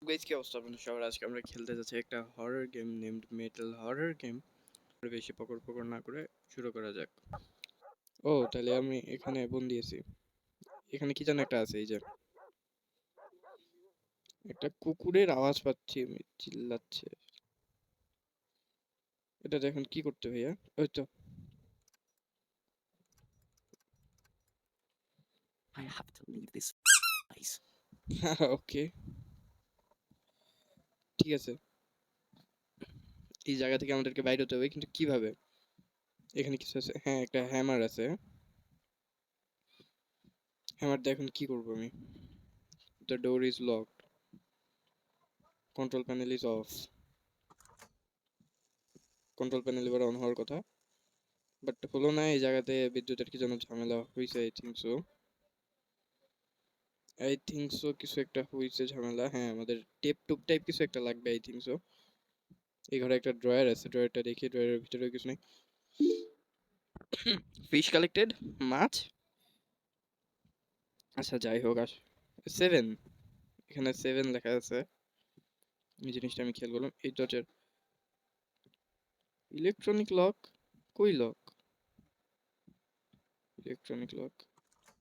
Guys, কি অবস্থা আপনাদের সবার? আজকে আমরা খেলতে যাচ্ছি একটা horror game named metal horror game. বেশি পকড় পকড় না করে শুরু করা যাক। ও তাহলে আমি এখানে বন্দি আছি। এখানে কি যেন একটা আছে, এই যে একটা কুকুরের আওয়াজ পাচ্ছি, আমি চিল্লাচ্ছে। এটা এখন কি করতে ভাইয়া? ওই তো I have to leave this place. ওকে, ঠিক আছে। এই জায়গা থেকে আমাদেরকে বাইরে হতে হবে, কিন্তু কিভাবে? এখানে কিছু আছে, হ্যাঁ একটা হ্যামার আছে। হ্যামার দিয়ে এখন কি করবো আমি? The door is locked, control panel is of. Control panel এবার অন হওয়ার কথা, বাট হলো না। এই জায়গাতে বিদ্যুতের কি যেন ঝামেলা হয়েছে, আই থিঙ্ক সো কিছু একটা হয়েছে ঝামেলা। হ্যাঁ, আমাদের টেপ টুপ টাইপ কিছু একটা লাগবে, আই থিঙ্ক সো। এই ঘরে একটা ড্রয়ার আছে, ড্রয়ারটা দেখি, ড্রয়ারের ভিতরে কিছু নেই। ফিশ কালেক্টেড, মাছ। আচ্ছা যাই হোক, 7, এখানে 7 লেখা আছে। এই জিনিসটা আমি খেয়াল করলাম। এই দরজার ইলেকট্রনিক লক, কই লক? ইলেকট্রনিক লক,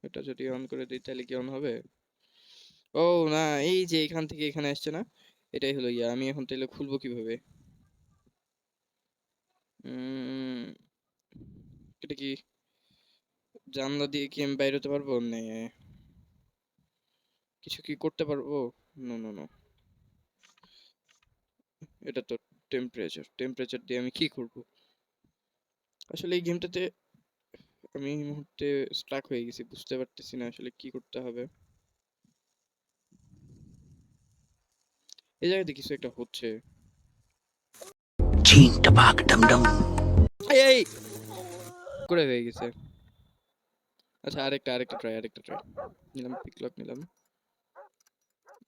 এটা যদি অন করে দিই তাহলে কি অন হবে? ও না, এই যে এখান থেকে এখানে আসছে না, এটাই হলো ইয়া। আমি এখন তাহলে খুলবো কিভাবে? এটা কি জানলা দিয়ে কি আমি বাইরে হতে পারবো? নে, কিছু কি করতে পারবো? নো নো নো, এটা তো টেম্পারেচার, টেম্পারেচার দিয়ে আমি কি করব? আসলে এই গেমটাতে আমি এই মুহূর্তে স্টাক হয়ে গেছি, বুঝতে পারতেছি না আসলে কি করতে হবে। এই জায়গাতে কিছু একটা হচ্ছে। Ching tabak dum dum. এই এই করে হয়ে গেছে। আচ্ছা, আরেকটা ট্রাই, নিলাম, পিক লক নিলাম।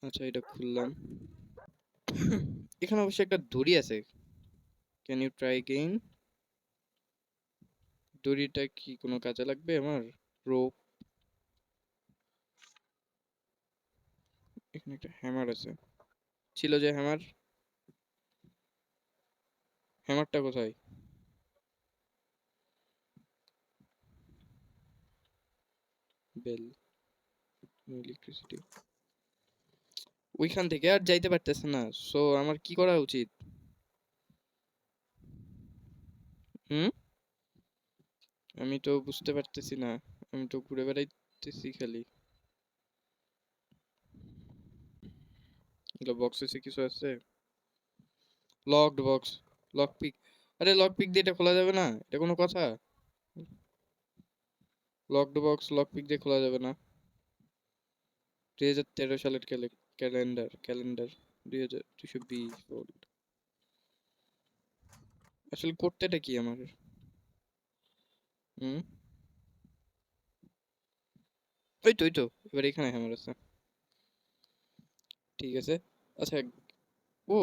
আচ্ছা, এটা খুললাম। এখানে অবশ্যই একটা দড়ি আছে। Can you try again? দড়িটা কি কোনো কাজে লাগবে আমার? রোপ। এখানে একটা হ্যামার আছে, ছিল যে হ্যামার। হ্যামারটা কোথায়? Bell, electricity. ওইখান থেকে আর যাইতে পারতেছে না, সো আমার কি করা উচিত? হুম, আমি তো বুঝতে পারতেছি না। আমি তো ঘুরে বেড়াইতেছি খালি। এগুলো বক্সে কিছু আছে? Locked box, lock pick. আরে লক পিক দিয়ে এটা খোলা যাবে না, এটা কোনো কথা? লকড বক্স লক পিক দিয়ে খোলা যাবে না। 2013 সালের ক্যালেন্ডার 2220 ভোল্ট। আসলে করতেটা কি আমার? হুম, ওই তো এবার এখানে হ্যামার আছে, ঠিক আছে। আচ্ছা, ও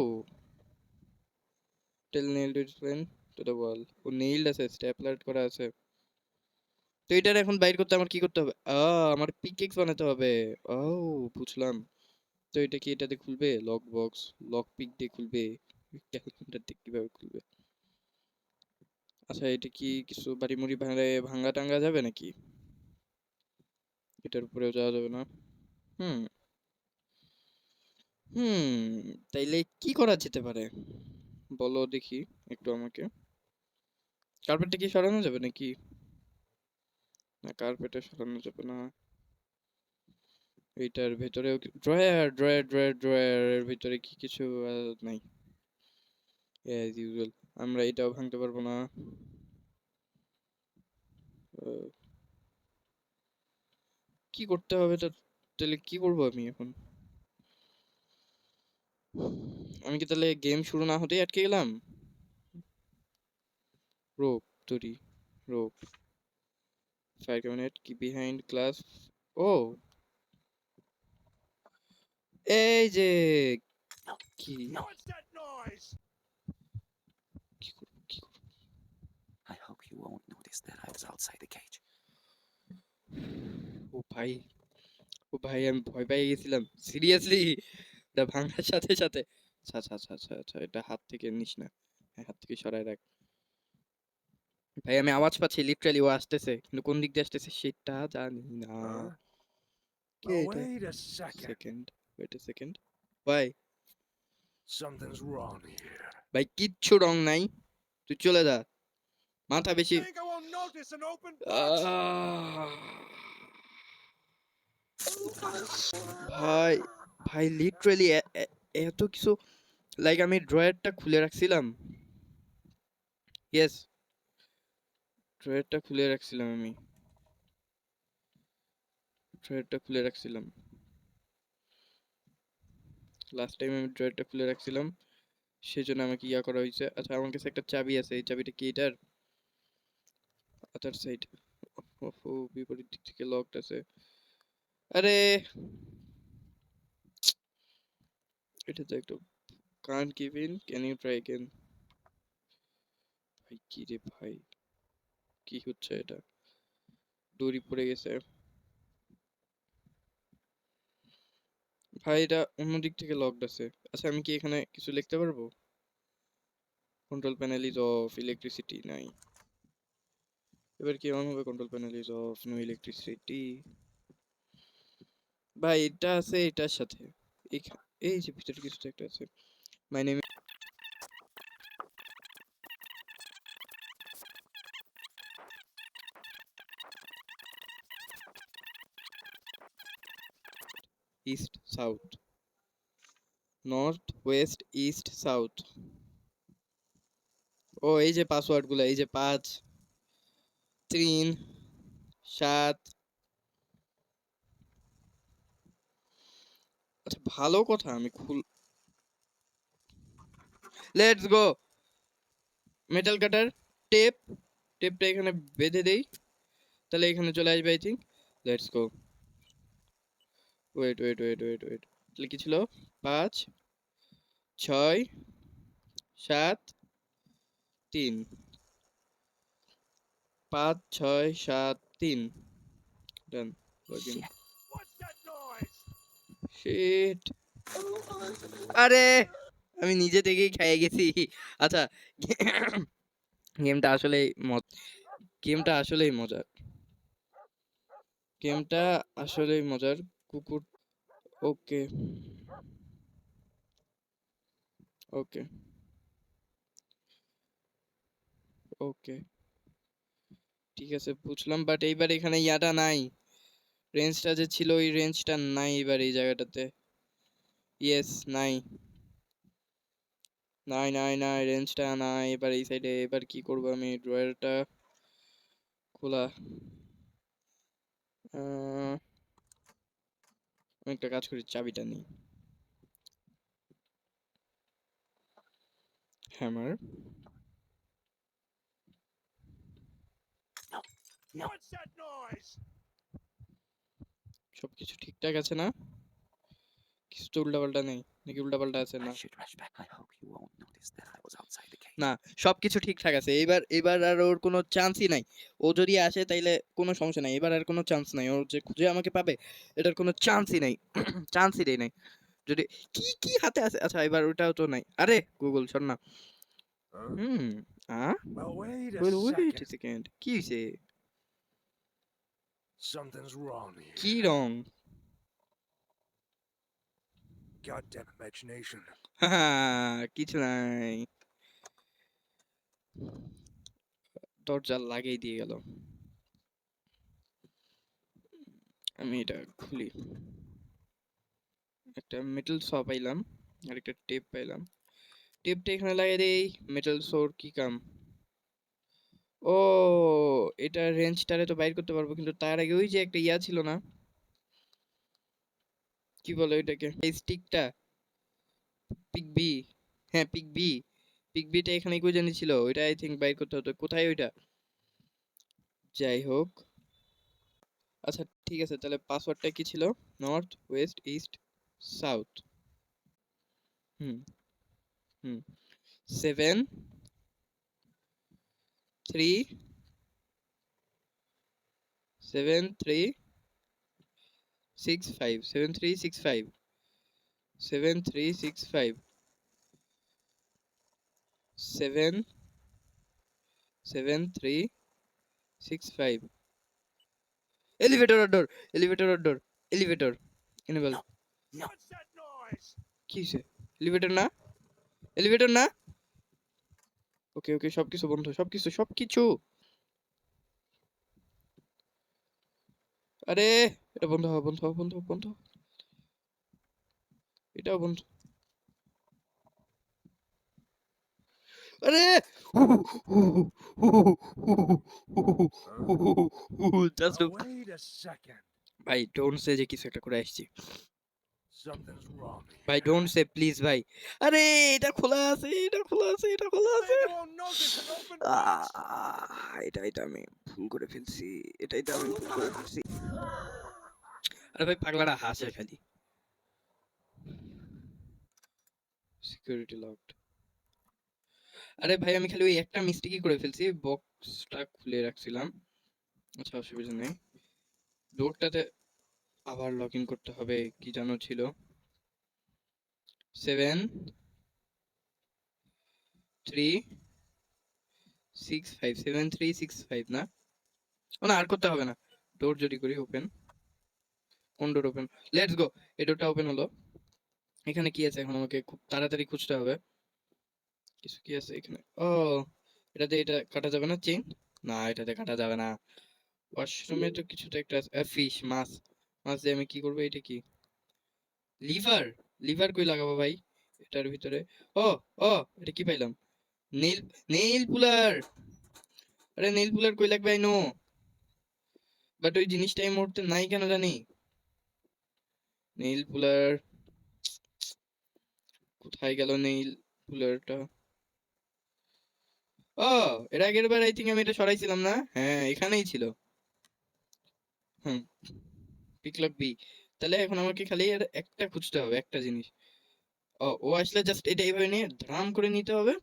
tell nailed its pen to the wall. ও নেইলড আছে, স্ট্যাপলার করা আছে। তো এটার এখন বাইর করতে আমার কি করতে হবে? আমার পিকেক্স বানাতে হবে। ও, বুঝলাম। তো এটা কি এটাতে খুলবে? লক বক্স লক পিক দিয়ে খুলবে? ক্যালকুলেটর দিয়ে কিভাবে খুলবে? আচ্ছা, এটা কি কিছু বাড়ি মুড়ি ভাঙলে ভাঙা টাঙ্গা যাবে নাকি? এটার উপরেও যাওয়া যাবে না। হুম হুম, তাইলে কি করা যেতে পারে বলো দেখি একটু আমাকে। কার্পেটটা কি সরানো যাবে নাকি? না, কার্পেটে সরানো যাবে না। এইটার ভেতরেও ড্রয়ারের ভিতরে কি কিছু নাই? অ্যাজ ইউজুয়াল, আমরা এটাও ভাঙতে পারবো না। আহ, কি করতে হবে তো? তাহলে কি করবো আমি এখন? আমি কি তাহলে গেম শুরু না হতেই আটকে গেলাম? রোপ, দড়ি, রোপ, ফায়ার ক্যাবিনেট, কি বিহাইন্ড গ্লাস। ও, এই যে No, কি no. কি করবো, কি করবো? I hope you won't notice that I was outside the cage. ও ভাই, ও ভাই, আমি ভয় পেয়ে গেছিলাম সিরিয়াসলি। এটা ভাঙার সাথে সাথে আচ্ছা আচ্ছা আচ্ছা আচ্ছা আচ্ছা এটা হাত থেকে নিস না, হ্যাঁ হাত থেকে সরায় রাখ। ভাই আমি আওয়াজ পাচ্ছি লিটারালি ও আসতেছে, কিন্তু কোন দিক দিয়ে আসতেছে সেটা জানি না। Huh? কে Well, এটা? wait a second. Second, wait a second. ভাই Something's wrong here. ভাই কিচ্ছু রং নাই, তুই চলে যা, মাথা বেশি। Think I won't notice an open box? আহ! ভাই ভাই লিটারালি এত কিছু, লাইক আমি ড্রয়ারটা খুলে রাখছিলাম, ইয়েস ড্রয়ারটা খুলে রাখছিলাম, আমি ড্রয়ারটা খুলে রাখছিলাম, লাস্ট টাইম আমি ড্রয়ারটা খুলে রাখছিলাম, সেজন্য আমাকে ইয়া করা হয়েছে। আচ্ছা আমার কাছে একটা চাবি আছে, এই চাবিটা কি এটার আদার সাইড? ওহো বিপরীত দিক থেকে লকড আছে, আরে এটা তো একটু can't give in, can you try again? ভাই কি রে ভাই, কি হচ্ছে এটা? দড়ি পড়ে গেছে ভাই, এটা অন্য দিক থেকে লকড আছে। আচ্ছা আমি কি এখানে কিছু লিখতে পারবো? Control panel is off, electricity নাই, এবার কি অন হবে? Control panel is off, no electricity. ভাই এটা আছে এটার সাথে, এই যে ভিতরে কিছু তো একটা আছে। My name east south, north west east south. ও এই যে পাসওয়ার্ড গুলো, এই যে 5 3 7। আচ্ছা ভালো কথা, আমি let's go. Metal cutter, tape, টেপটা এখানে বেঁধে দেই, তাহলে এখানে চলে আসবে I think. Let's go. Wait wait wait wait wait, তাহলে কি ছিল? 5 6 7 3, 5 6 7 3, done. Login. Shit. What's that noise? Shit, আরে আমি নিজে থেকেই খেয়ে গেছি। আচ্ছা গেমটা আসলেই গেমটা আসলেই মজার, গেমটা আসলেই মজার। কুকুর, ওকে ওকে ওকে ঠিক আছে বুঝলাম, বাট এইবার এখানে ইয়াটা নাই, রেঞ্জটা যে ছিল ওই রেঞ্জটা নাই এবার এই জায়গাটাতে। ইয়েস নাই নাই নাই নাই, রেঞ্জটা নাই এবার এই সাইডে। এবার কি করব আমি? ড্রয়ারটা খোলা, আমি একটা কাজ করি, চাবিটা নিই, hammer. No. What's that noise? সবকিছু ঠিকঠাক আছে না? কিছু তো উল্টাপাল্টা নেই নাকি? উল্টাপাল্টা আছে I না? should rush back. I hope you won't notice that I was outside the cage. না সবকিছু ঠিকঠাক আছে, এবার এবার আর ওর কোনো চান্সই নাই। ও যদি আসে তাইলে কোনো সমস্যা নাই, এবার আর কোনো চান্স নাই, ও যে খুঁজে আমাকে পাবে এটার কোনো চান্সই নাই, চান্সই দেই নাই। যদি কি কি হাতে আছে, আচ্ছা এবার ওটাও তো নাই। আরে গুগল শোন না। Huh? Hmm ah Well, wait a wait second. A second, কি হইছে? Something's wrong কি here. রং? Goddamn imagination. হাহা, কিছু নাই, দরজা লাগাই দিয়ে গেল। আমি এটা খুলি, একটা মেটাল স পাইলাম আর একটা টেপ পাইলাম, টেপটা এখানে লাগিয়ে দেই। মেটাল সোর কি কাম? ও এটা রেঞ্জটারে তো বাইর করতে পারবো, কিন্তু তার আগে ওই যে একটা ইয়া ছিল না, কি বলে ওইটাকে, এই স্টিকটা, পিক বি, হ্যাঁ পিক বি, পিক বিটা এখানে কই জানি ছিল, ওইটা আই থিংক বাইর করতে হতো। কোথায় ওইটা? যাই হোক, আচ্ছা ঠিক আছে, তাহলে পাসওয়ার্ডটা কি ছিল? North west east south, hmm hmm 7 3 7 3 6 5, 7 3 6 5 7365 7365 elevator door elevator enable No. What's that noise? কি হইছে এলিভেটর না ওকে ওকে সবকিছু বন্ধ সবকিছু আরে এটা বন্ধ এটাও বন্ধ আরে just Now, wait a second. ভাই ডোন্ট সে যে কিছু একটা করে আসছি Something's wrong ভাই here. ডোন্ট সে প্লিজ ভাই আরে এটা খোলা আছে They won't notice an open box. এটাই তো আমি ভুল করে ফেলছি আরে ভাই পাগলাটা হাসে খালি সিকিউরিটি লকড আরে ভাই আমি খালি ওই একটা মিস্টেকই করে ফেলছি বক্সটা খুলে রাখছিলাম আচ্ছা অসুবিধা নেই ডোরটাতে আবার লগ ইন করতে হবে কি জানো ছিল 7365 না ও না আর করতে হবে না ডোর যদি করি ওপেন কোন ডোর ওপেন লেটস গো এই ডোরটা ওপেন হলো এখানে কি আছে এখন আমাকে খুব তাড়াতাড়ি খুঁজতে হবে কিছু কি আছে এখানে ও এটাতে এটা কাটা যাবে না চেইন না এটাতে কাটা যাবে না ওয়াশরুমে তো কিছু তো একটা ফিশ মাছ দিয়ে আমি কি করবো এটা কি লিভার কই লাগাবো ভাই এটার ভিতরে ও ও এটা কি পাইলাম নেইল নেইল পুলার আরে নেইল পুলার কই লাগবে আই নো বাট ওই জিনিসটা এই মুহূর্তে নাই কেন জানি নেইল পুলার কোথায় গেল নেইল পুলারটা ও এর আগের বার আই থিঙ্ক আমি এটা সরাইছিলাম না হ্যাঁ এখানেই ছিল হুম পিকলক বি তাহলে এখন আমাকে খালি এর একটা খুঁজতে হবে একটা জিনিস ও আসলে জাস্ট এটা এইভাবে নিয়ে ধাম করে নিতে হবে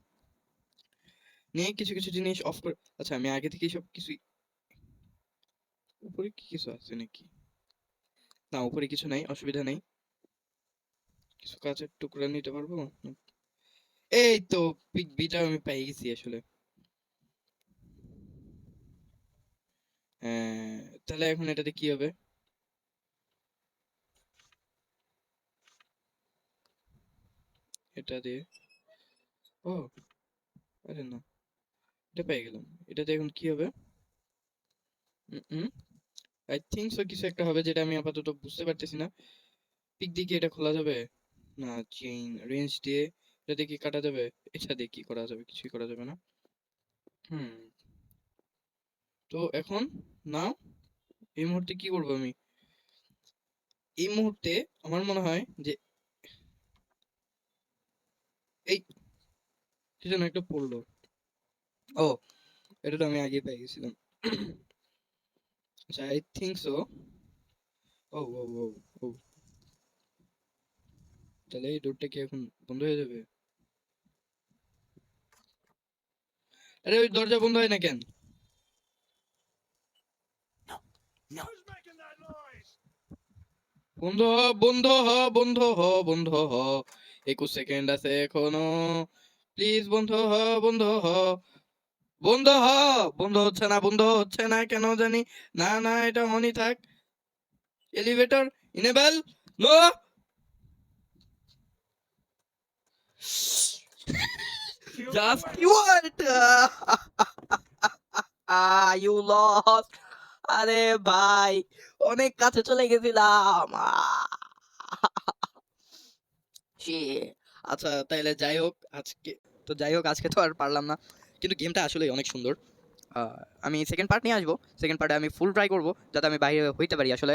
নিয়ে কিছু কিছু জিনিস অফ করে আচ্ছা আমি আগে থেকে সব কিছুই উপরে কি কিছু আছে নাকি না উপরে কিছু নাই অসুবিধা নেই কিছু কাঁচের টুকরা নিতে পারবো এই তো পিক বিটা আমি পেয়ে গেছি আসলে হ্যাঁ তাহলে এখন এটাতে কি হবে এটা দিয়ে ও আরে না এটা পেয়ে গেলাম এটাতে এখন কি হবে আই থিঙ্ক সো কিছু একটা হবে যেটা আমি আপাতত বুঝতে পারতেছি না পিক দিয়ে কি এটা খোলা যাবে না চেইন রেঞ্জ দিয়ে এটা দিয়ে কি কাটা যাবে এটা দিয়ে কি করা যাবে কিছুই করা যাবে না হুম তো এখন না এই মুহূর্তে কি করবো আমি এই মুহূর্তে আমার মনে হয় যে এই কি যেন একটা পড়লো ও এটা তো আমি আগে পেয়ে গেছিলাম আচ্ছা আই থিঙ্ক সো ও ও ও ও তাহলে এই ডোরটা কি এখন বন্ধ হয়ে যাবে আরে ওই দরজা বন্ধ হয় না কেন No. Who's making that noise? বন্ধ হ 21 সেকেন্ড আছে এখনো প্লিজ বন্ধ হচ্ছে না কেন জানি না এটা অনই থাক elevator enable no just what you lost আরে ভাই অনেক কাছে চলে গেছিলাম আচ্ছা তাইলে যাই হোক আজকে তো আর পারলাম না কিন্তু গেমটা আসলে অনেক সুন্দর আমি সেকেন্ড পার্ট নিয়ে আসবো সেকেন্ড পার্টে আমি ফুল ট্রাই করবো যাতে আমি বাইরে হইতে পারি আসলে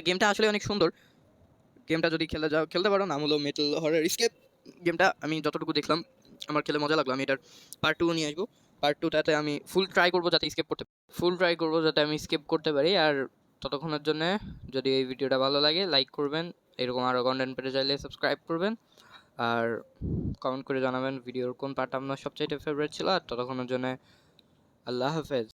গেমটা আসলে অনেক সুন্দর গেমটা যদি খেলতে পারো নাম হলো মেটাল হরর এসকেপ গেমটা আমি যতটুকু দেখলাম আমার খেলে মজা লাগলো আমি এটার পার্ট 2 নিয়ে আসবো পার্ট 2টাতে আমি ফুল ট্রাই করবো যাতে আমি স্কেপ করতে পারি আর ততক্ষণের জন্য যদি এই ভিডিওটা ভালো লাগে লাইক করবেন এরকম আরও কন্টেন্ট পেতে চাইলে সাবস্ক্রাইব করবেন আর কমেন্ট করে জানাবেন ভিডিওর কোন পার্ট আপনার সবচাইতে ফেভারিট ছিল আর ততক্ষণের জন্য আল্লাহ হাফেজ